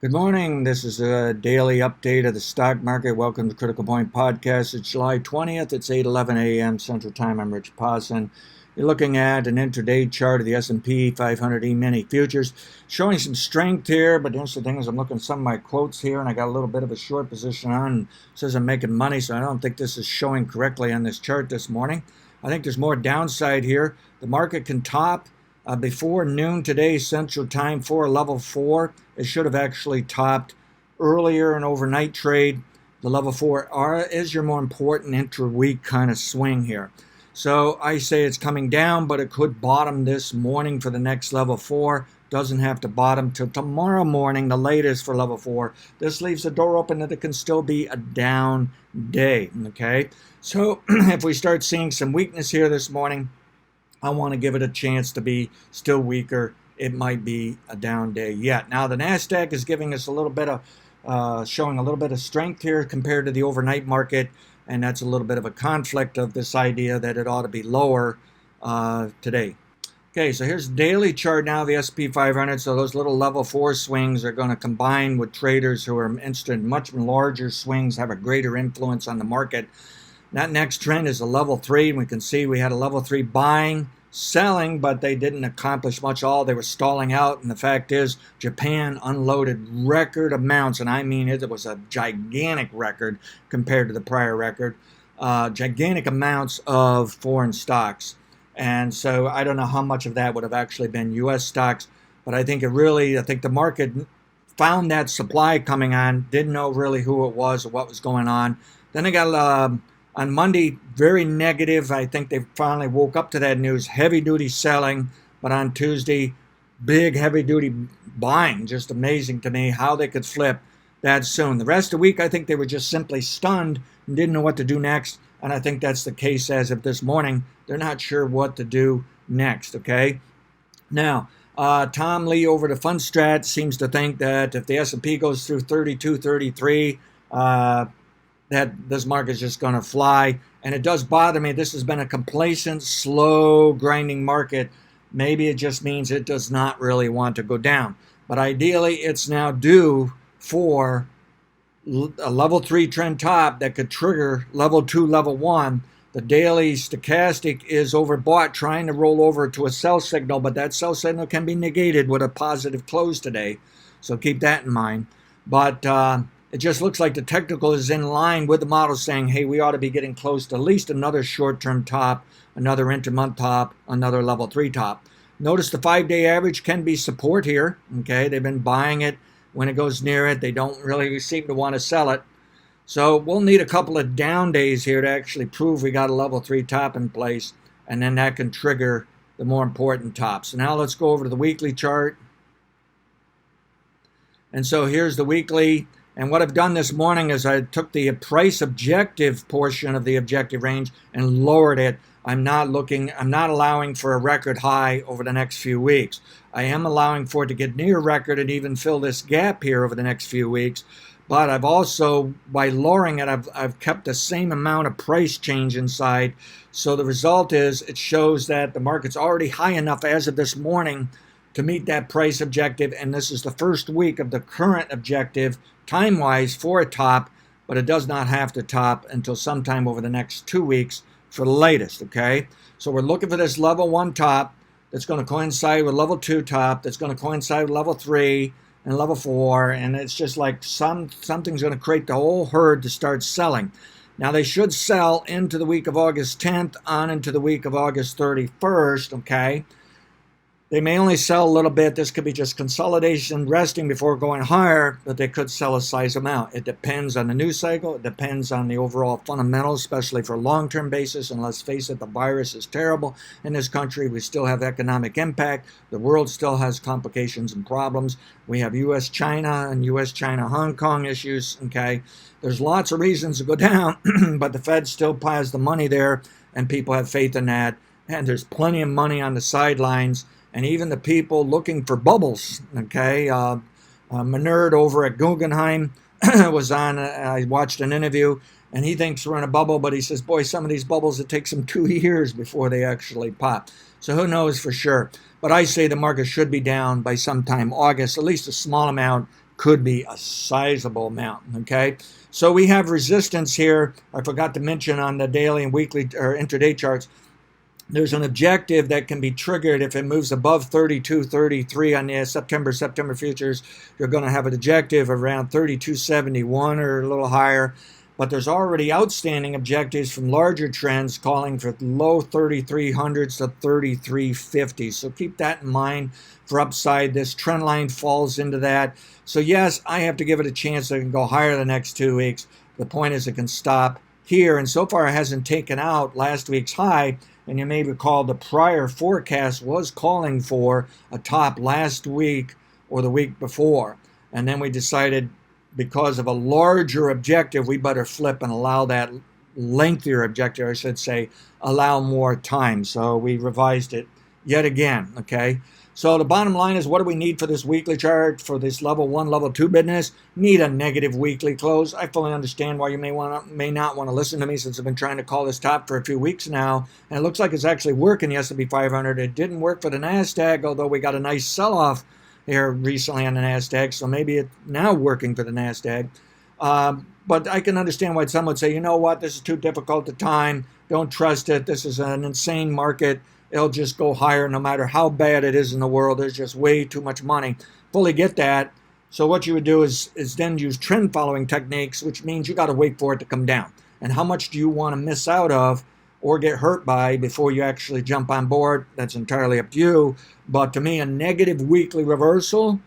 Good morning. This is a daily update of the stock market. Welcome to Critical Point Podcast. It's July 20th. It's 8:11 a.m. Central Time. I'm Rich Pawson. You're looking at an intraday chart of the S&P 500 E-mini futures, showing some strength here. But the interesting thing is I'm looking at some of my quotes here, and I got a little bit of a short position on. It says I'm making money, so I don't think this is showing correctly on this chart this morning. I think there's more downside here. The market can top before noon today, Central Time, for level 4. It should have actually topped earlier an overnight trade. The level 4 is your more important intra-week kind of swing here. So I say it's coming down, but it could bottom this morning for the next level 4. Doesn't have to bottom till tomorrow morning, the latest for level 4. This leaves the door open that it can still be a down day, okay? So if we start seeing some weakness here this morning, I want to give it a chance to be still weaker. It might be a down day yet. Now the NASDAQ is giving us a little bit of, showing a little bit of strength here compared to the overnight market, and that's a little bit of a conflict of this idea that it ought to be lower today. Okay, so here's the daily chart now, the S&P 500. So those little level 4 swings are going to combine with traders who are interested in much larger swings, have a greater influence on the market. That next trend is a level 3, and we can see we had a level 3 buying, selling, but they didn't accomplish much all. They were stalling out, and the fact is Japan unloaded record amounts, and I mean it was a gigantic record compared to the prior record, gigantic amounts of foreign stocks. And so I don't know how much of that would have actually been U.S. stocks, but I think the market found that supply coming on, didn't know really who it was or what was going on. Then they got on Monday, very negative. I think they finally woke up to that news. Heavy-duty selling, but on Tuesday, big heavy-duty buying. Just amazing to me how they could flip that soon. The rest of the week, I think they were just simply stunned and didn't know what to do next, and I think that's the case as of this morning. They're not sure what to do next, okay? Now, Tom Lee over to FundStrat seems to think that if the S&P goes through 32, 33, that this market is just going to fly. And it does bother me. This has been a complacent, slow, grinding market. Maybe it just means it does not really want to go down. But ideally, it's now due for a level 3 trend top that could trigger level 2, level 1. The daily stochastic is overbought, trying to roll over to a sell signal, but that sell signal can be negated with a positive close today. So keep that in mind. But it just looks like the technical is in line with the model saying, hey, we ought to be getting close to at least another short-term top, another intermonth top, another level 3 top. Notice the 5-day average can be support here. Okay, they've been buying it when it goes near it. They don't really seem to want to sell it. So we'll need a couple of down days here to actually prove we got a level 3 top in place, and then that can trigger the more important tops. So now let's go over to the weekly chart. And so here's the weekly. And what I've done this morning is I took the price objective portion of the objective range and lowered it. I'm not allowing for a record high over the next few weeks. I am allowing for it to get near record and even fill this gap here over the next few weeks. But I've also, by lowering it, I've kept the same amount of price change inside. So the result is it shows that the market's already high enough as of this morning to meet that price objective. And this is the first week of the current objective time-wise for a top, but it does not have to top until sometime over the next 2 weeks for the latest, okay? So we're looking for this level 1 top that's going to coincide with level 2 top, that's going to coincide with level 3 and level 4, and it's just like something's going to create the whole herd to start selling. Now, they should sell into the week of August 10th on into the week of August 31st, okay? They may only sell a little bit. This could be just consolidation, resting before going higher, but they could sell a size amount. It depends on the news cycle. It depends on the overall fundamentals, especially for a long-term basis. And let's face it, the virus is terrible in this country. We still have economic impact. The world still has complications and problems. We have U.S.-China and U.S.-China-Hong Kong issues, okay? There's lots of reasons to go down, but the Fed still piles the money there, and people have faith in that. And there's plenty of money on the sidelines. And even the people looking for bubbles, okay? Menard over at Guggenheim was on, I watched an interview, and he thinks we're in a bubble, but he says, boy, some of these bubbles, it takes them 2 years before they actually pop. So who knows for sure. But I say the market should be down by sometime August, at least a small amount, could be a sizable amount, okay? So we have resistance here. I forgot to mention on the daily and weekly or intraday charts, there's an objective that can be triggered if it moves above 32.33 on the September futures. You're going to have an objective around 32.71 or a little higher. But there's already outstanding objectives from larger trends calling for low 3300s to 3350. So keep that in mind for upside. This trend line falls into that. So yes, I have to give it a chance. It can go higher the next 2 weeks. The point is it can stop here. And so far it hasn't taken out last week's high. And you may recall the prior forecast was calling for a top last week or the week before. And then we decided because of a larger objective, we better flip and allow that lengthier objective, I should say, allow more time. So we revised it yet again, okay? So the bottom line is, what do we need for this weekly chart for this level 1, level 2 business? Need a negative weekly close. I fully understand why you may not want to listen to me, since I've been trying to call this top for a few weeks now, and it looks like it's actually working, the S&P 500. It didn't work for the NASDAQ, although we got a nice sell-off here recently on the NASDAQ, so maybe it's now working for the NASDAQ. But I can understand why some would say, you know what, this is too difficult to time. Don't trust it. This is an insane market. It'll just go higher no matter how bad it is in the world. There's just way too much money. Fully get that. So what you would do is then use trend following techniques, which means you got to wait for it to come down. And how much do you want to miss out of or get hurt by before you actually jump on board? That's entirely up to you. But to me, a negative weekly reversal,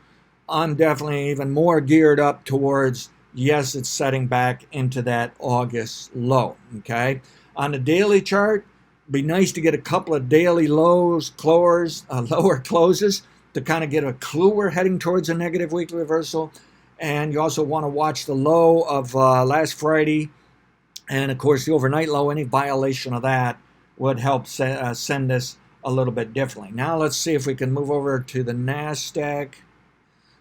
I'm definitely even more geared up towards, yes, it's setting back into that August low, okay? On the daily chart, be nice to get a couple of daily lower closes to kind of get a clue we're heading towards a negative weekly reversal. And you also want to watch the low of last Friday. And of course, the overnight low, any violation of that would help send this a little bit differently. Now let's see if we can move over to the NASDAQ.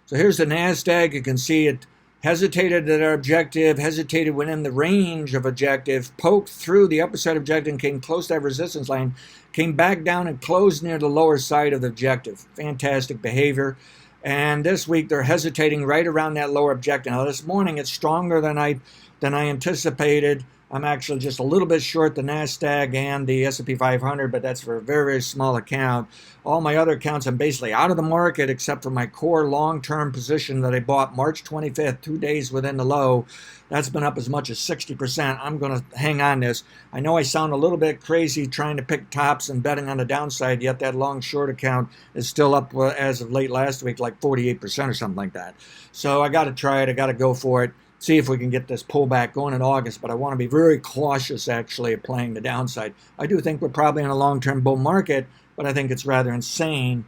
So here's the NASDAQ. You can see it hesitated at our objective, hesitated within the range of objective, poked through the upper side objective and came close to that resistance line, came back down and closed near the lower side of the objective. Fantastic behavior. And this week they're hesitating right around that lower objective. Now this morning it's stronger than I anticipated. I'm actually just a little bit short the NASDAQ and the S&P 500, but that's for a very, very small account. All my other accounts, I'm basically out of the market except for my core long-term position that I bought March 25th, 2 days within the low. That's been up as much as 60%. I'm going to hang on this. I know I sound a little bit crazy trying to pick tops and betting on the downside, yet that long-short account is still up as of late last week, like 48% or something like that. So I got to try it. I got to go for it. See if we can get this pullback going in August, but I want to be very cautious actually of playing the downside. I do think we're probably in a long-term bull market, but I think it's rather insane,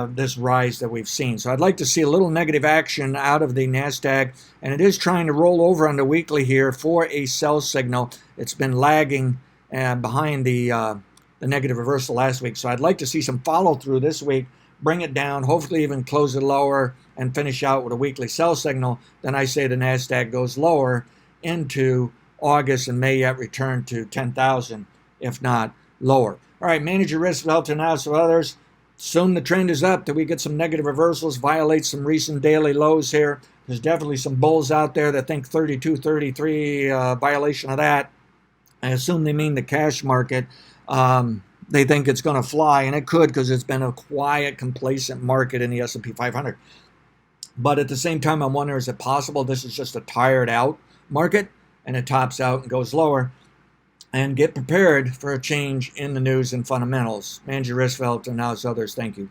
this rise that we've seen. So I'd like to see a little negative action out of the NASDAQ, and it is trying to roll over on the weekly here for a sell signal. It's been lagging behind the negative reversal last week, so I'd like to see some follow-through this week, bring it down, hopefully even close it lower, and finish out with a weekly sell signal. Then I say the NASDAQ goes lower into August and may yet return to 10,000, if not lower. All right, manage your risk relative to analysis of others. Assume the trend is up till we get some negative reversals, violate some recent daily lows here. There's definitely some bulls out there that think 32, 33, violation of that. I assume they mean the cash market. They think it's going to fly, and it could because it's been a quiet, complacent market in the S&P 500. But at the same time, I'm wondering, is it possible this is just a tired out market and it tops out and goes lower? And get prepared for a change in the news and fundamentals. Manage your risk relative to analysis of others. Thank you.